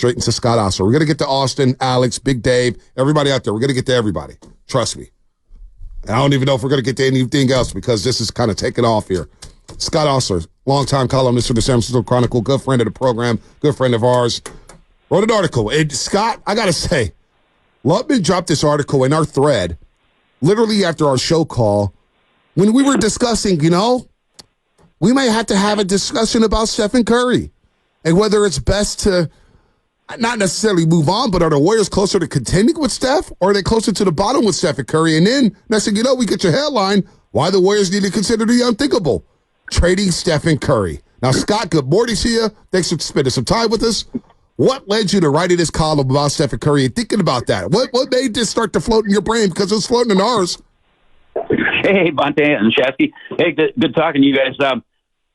straight into Scott Ostler. We're going to get to Austin, Alex, Big Dave, everybody out there. We're going to get to everybody. Trust me. And I don't even know if we're going to get to anything else because this is kind of taking off here. Scott Ostler, longtime columnist for the San Francisco Chronicle, good friend of the program, good friend of ours, wrote an article. And Scott, I got to say, Lutman dropped this article in our thread literally after our show call when we were discussing, we may have to have a discussion about Stephen Curry and whether it's best to not necessarily move on, but are the Warriors closer to contending with Steph or are they closer to the bottom with Stephen Curry? And then, next thing you know, we get your headline, why the Warriors need to consider the unthinkable, trading Stephen Curry. Now, Scott, good morning to you. Thanks for spending some time with us. What led you to writing this column about Stephen Curry and thinking about that? What made this start to float in your brain? Because it was floating in ours. Hey, Bonte and Shasky. Hey, good talking to you guys.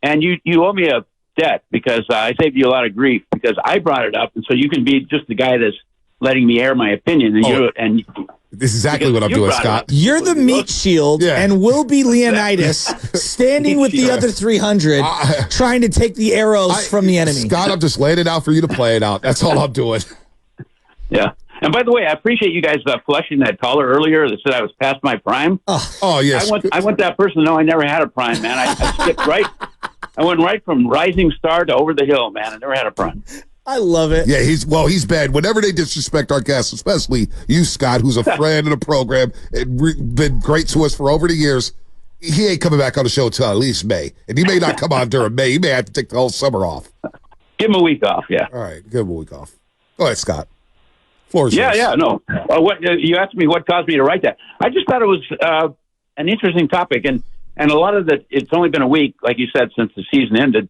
And you owe me a debt because I saved you a lot of grief because I brought it up, and so you can be just the guy that's letting me air my opinion. And this is exactly what I'm doing, Scott. You're the meat shield, and we'll be Leonidas standing with the other 300 trying to take the arrows from the enemy. Scott, I'm just laying it out for you to play it out. That's all I'm doing. Yeah. And by the way, I appreciate you guys flushing that caller earlier that said I was past my prime. Oh yes. I want that person to know I never had a prime, man. I skipped right. I went right from rising star to over the hill, man. I never had a prime. I love it. Yeah, he's bad. Whenever they disrespect our guests, especially you, Scott, who's a friend of the program, and been great to us for over the years, he ain't coming back on the show until at least May. And he may not come on during May. He may have to take the whole summer off. Give him a week off, yeah. All right, give him a week off. Go ahead, Scott. Floor is yours. Yeah, no. What you asked me what caused me to write that. I just thought it was an interesting topic, and a lot of it's only been a week, like you said, since the season ended,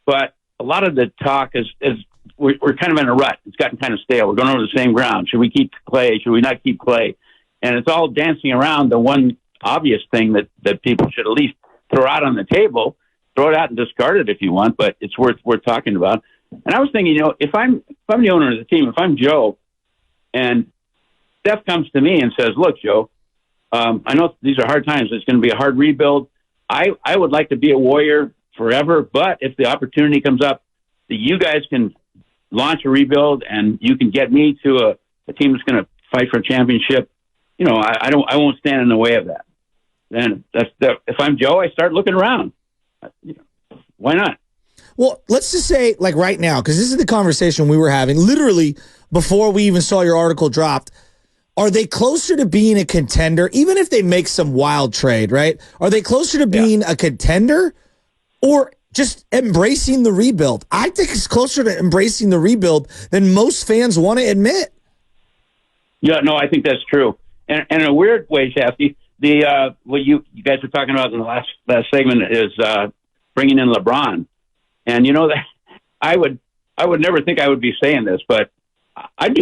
but a lot of the talk is we're kind of in a rut. It's gotten kind of stale. We're going over the same ground. Should we keep Klay? Should we not keep Klay? And it's all dancing around the one obvious thing that people should at least throw out on the table. Throw it out and discard it if you want, but it's worth talking about. And I was thinking, if I'm the owner of the team, if I'm Joe, and Steph comes to me and says, "Look, Joe, I know these are hard times. It's going to be a hard rebuild. I would like to be a Warrior forever, but if the opportunity comes up that you guys can launch a rebuild and you can get me to a team that's going to fight for a championship, I won't stand in the way of that." Then if I'm Joe, I start looking around. Why not? Well, let's just say, like right now, because this is the conversation we were having literally before we even saw your article dropped. Are they closer to being a contender, even if they make some wild trade, right? Are they closer to being a contender or just embracing the rebuild? I think it's closer to embracing the rebuild than most fans want to admit. Yeah, no, I think that's true. And in a weird way, Shafty, what you guys were talking about in the last segment is bringing in LeBron. And that I would never think I would be saying this, but I'd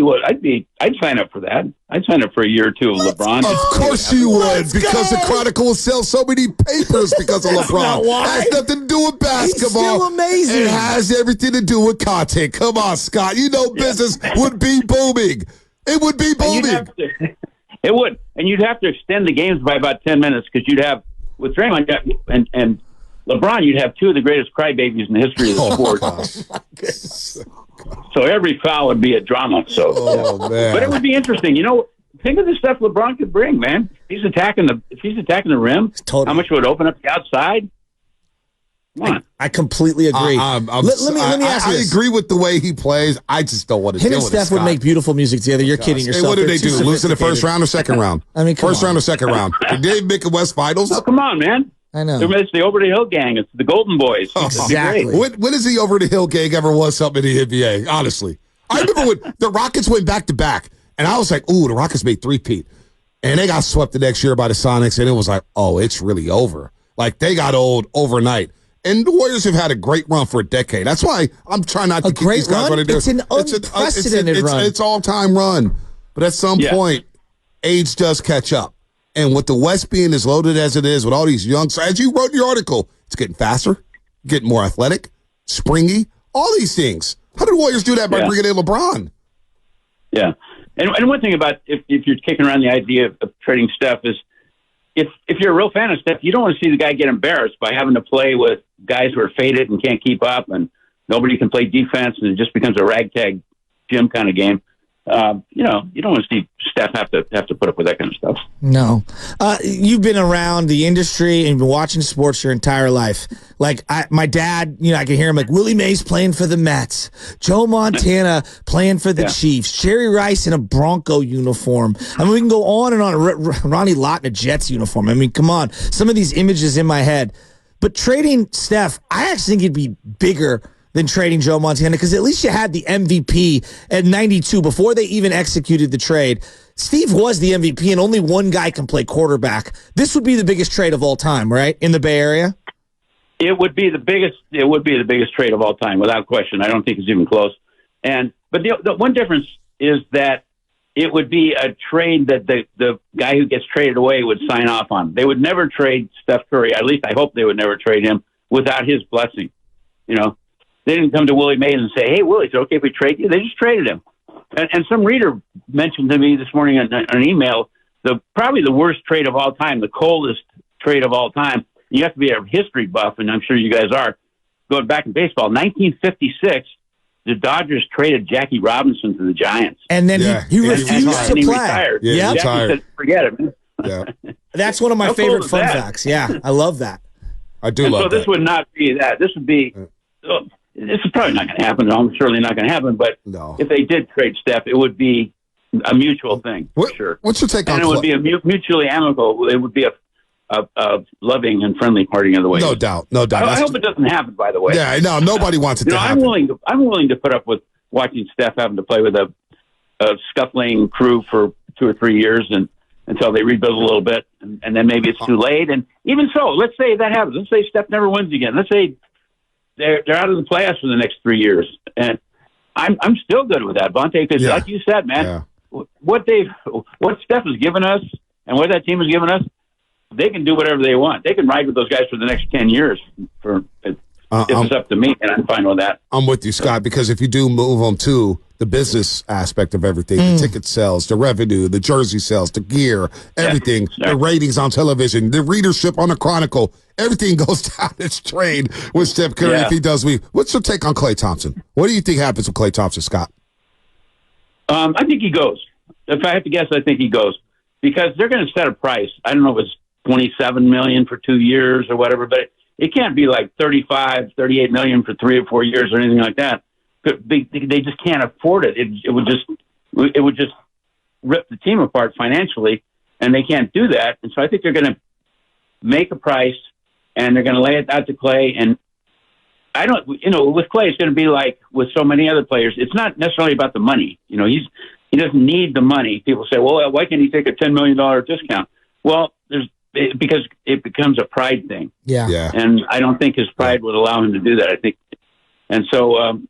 sign up for that. I'd sign up for a year or two of LeBron. Of course you would, because the Chronicle will sell so many papers because of LeBron. It has nothing to do with basketball. He's still amazing. It has everything to do with content. Come on, Scott. Business would be booming. It would be booming. It would. And you'd have to extend the games by about 10 minutes because you'd have, with Draymond and LeBron, you'd have two of the greatest crybabies in the history of the sport. So every foul would be a drama. Man. But it would be interesting. Think of the stuff LeBron could bring, man. If he's attacking the rim, how much would open up the outside? Come on. I completely agree. Let me ask you this. I agree with the way he plays. I just don't want to deal with it. Him and Steph would make beautiful music together. You're kidding yourself. Hey, what did they do? Lose in the first round or second round? I mean, first round or second round? Did they make a West Finals? Oh, come on, man. I know. It's the Over the Hill gang. It's the Golden Boys. Exactly. When has the Over the Hill gang ever won something in the NBA? Honestly. I remember when the Rockets went back-to-back, and I was like, ooh, the Rockets made three-peat. And they got swept the next year by the Sonics, and it was like, oh, it's really over. Like, they got old overnight. And the Warriors have had a great run for a decade. That's why I'm trying not to keep these guys running there. It's an unprecedented run. It's all-time run. But at some point, age does catch up. And with the West being as loaded as it is, with all these young, as you wrote in your article, it's getting faster, getting more athletic, springy, all these things. How do the Warriors do that by bringing in LeBron? Yeah. And one thing about if you're kicking around the idea of trading Steph is if you're a real fan of Steph, you don't want to see the guy get embarrassed by having to play with guys who are faded and can't keep up and nobody can play defense and it just becomes a ragtag gym kind of game. You don't want to see Steph have to put up with that kind of stuff. No. You've been around the industry and been watching sports your entire life. Like my dad, I can hear him like Willie Mays playing for the Mets, Joe Montana playing for the Chiefs, Jerry Rice in a Bronco uniform. I mean, we can go on and on. Ronnie Lott in a Jets uniform. I mean, come on. Some of these images in my head. But trading Steph, I actually think it'd be bigger than trading Joe Montana, because at least you had the MVP at 92 before they even executed the trade. Steve was the MVP, and only one guy can play quarterback. This would be the biggest trade of all time, right, in the Bay Area? It would be the biggest. It would be the biggest trade of all time, without question. I don't think it's even close. But the one difference is that it would be a trade that the guy who gets traded away would sign off on. They would never trade Steph Curry. At least I hope they would never trade him without his blessing. They didn't come to Willie Mays and say, "Hey, Willie, is it okay if we trade you?" They just traded him. And some reader mentioned to me this morning on an email, probably the worst trade of all time, the coldest trade of all time. You have to be a history buff, and I'm sure you guys are, going back in baseball. 1956, the Dodgers traded Jackie Robinson to the Giants. And then he refused to he play. retired. Yeah, Jackie said, "Forget it." Yeah. That's one of my favorite fun facts. Yeah, I love that. I do love that. So this would not be that. This would be... This is probably not going to happen. I'm surely not going to happen. But if they did trade Steph, it would be a mutual thing, for sure. What's your take on? And it would be a mutually amicable. It would be a loving and friendly parting of the way. No doubt. I hope it doesn't happen. By the way. Yeah, I know. Nobody wants it to happen. I'm willing to put up with watching Steph having to play with a scuffling crew for 2 or 3 years until they rebuild a little bit, and then maybe it's too late. And even so, let's say that happens. Let's say Steph never wins again. Let's say they're out of the playoffs for the next 3 years, and I'm still good with that, Vontae, because like you said, man, what Steph has given us and what that team has given us, they can do whatever they want. They can ride with those guys for the next 10 years. If it's up to me, and I'm fine with that. I'm with you, Scott, because if you do move them to the business aspect of everything, the ticket sales, the revenue, the jersey sales, the gear, everything, the ratings on television, the readership on the Chronicle, everything goes down its drain with Steph Curry if he does leave. What's your take on Klay Thompson? What do you think happens with Klay Thompson, Scott? I think he goes. If I have to guess, I think he goes, because they're going to set a price. I don't know if it's $27 million for 2 years or whatever, but it can't be like $35, $38 million for 3 or 4 years or anything like that. They just can't afford it. It would just rip the team apart financially, and they can't do that. And so I think they're going to make a price, and they're going to lay it out to Klay. And I don't, with Klay, it's going to be like with so many other players. It's not necessarily about the money. He doesn't need the money. People say, well, why can't he take a $10 million discount? Well, because it becomes a pride thing. Yeah. And I don't think his pride would allow him to do that. I think, and so.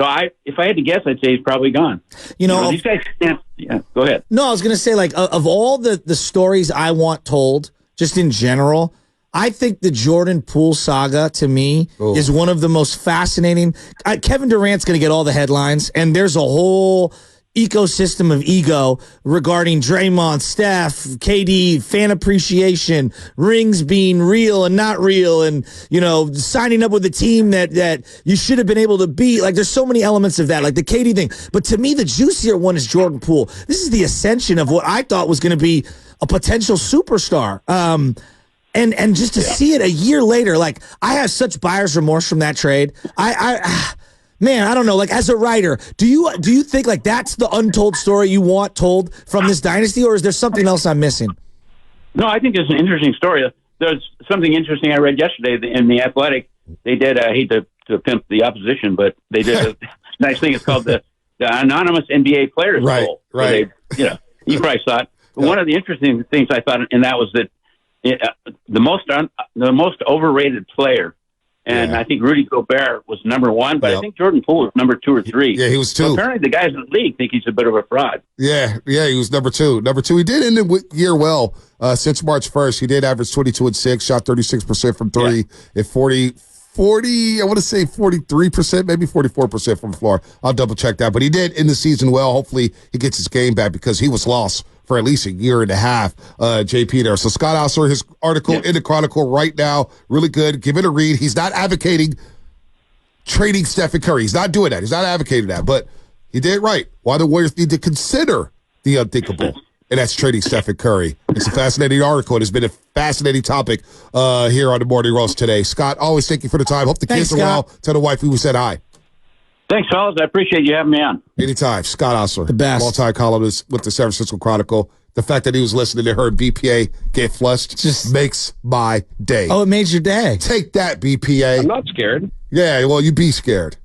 If I had to guess, I'd say he's probably gone. These guys can't. Yeah, go ahead. No, I was going to say, like, of all the stories I want told, just in general, I think the Jordan Poole saga, to me, is one of the most fascinating. Kevin Durant's going to get all the headlines, and there's a whole ecosystem of ego regarding Draymond, Steph, KD, fan appreciation, rings being real and not real, and signing up with a team that you should have been able to beat. Like, there's so many elements of that, like the KD thing. But to me, the juicier one is Jordan Poole. This is the ascension of what I thought was going to be a potential superstar. And just to see it a year later, like, I have such buyer's remorse from that trade. Man, I don't know. Like, as a writer, do you think like that's the untold story you want told from this dynasty, or is there something else I'm missing? No, I think it's an interesting story. There's something interesting I read yesterday in The Athletic. They did. I hate to pimp the opposition, but they did a nice thing. It's called the Anonymous NBA Players Poll. Right. You probably saw it. But one of the interesting things I thought in that was that the most overrated player. And I think Rudy Gobert was number 1, but I think Jordan Poole was number 2 or 3. Yeah, he was 2. So apparently the guys in the league think he's a bit of a fraud. Yeah, he was number 2. He did end the year well. Since March 1st, he did average 22 and 6, shot 36% from 3, at 40, I want to say 43%, maybe 44% from the floor. I'll double check that. But he did end the season well. Hopefully he gets his game back, because he was lost for at least a year and a half, JP there. So Scott Ostler, his article in the Chronicle right now, really good. Give it a read. He's not advocating trading Stephen Curry. He's not doing that. He's not advocating that. But He did it right. Why the Warriors need to consider the unthinkable, and that's trading Steph Curry. It's a fascinating article. It has been a fascinating topic here on the Morning Roast today. Scott, always thank you for the time. Hope the kids are well. Tell the wife we said hi. Thanks, fellas. I appreciate you having me on. Anytime. Scott Ostler, the best. Multi columnist with the San Francisco Chronicle. The fact that he was listening to her BPA get flushed just makes my day. Oh, it made your day. Take that, BPA. I'm not scared. Yeah, well, you be scared.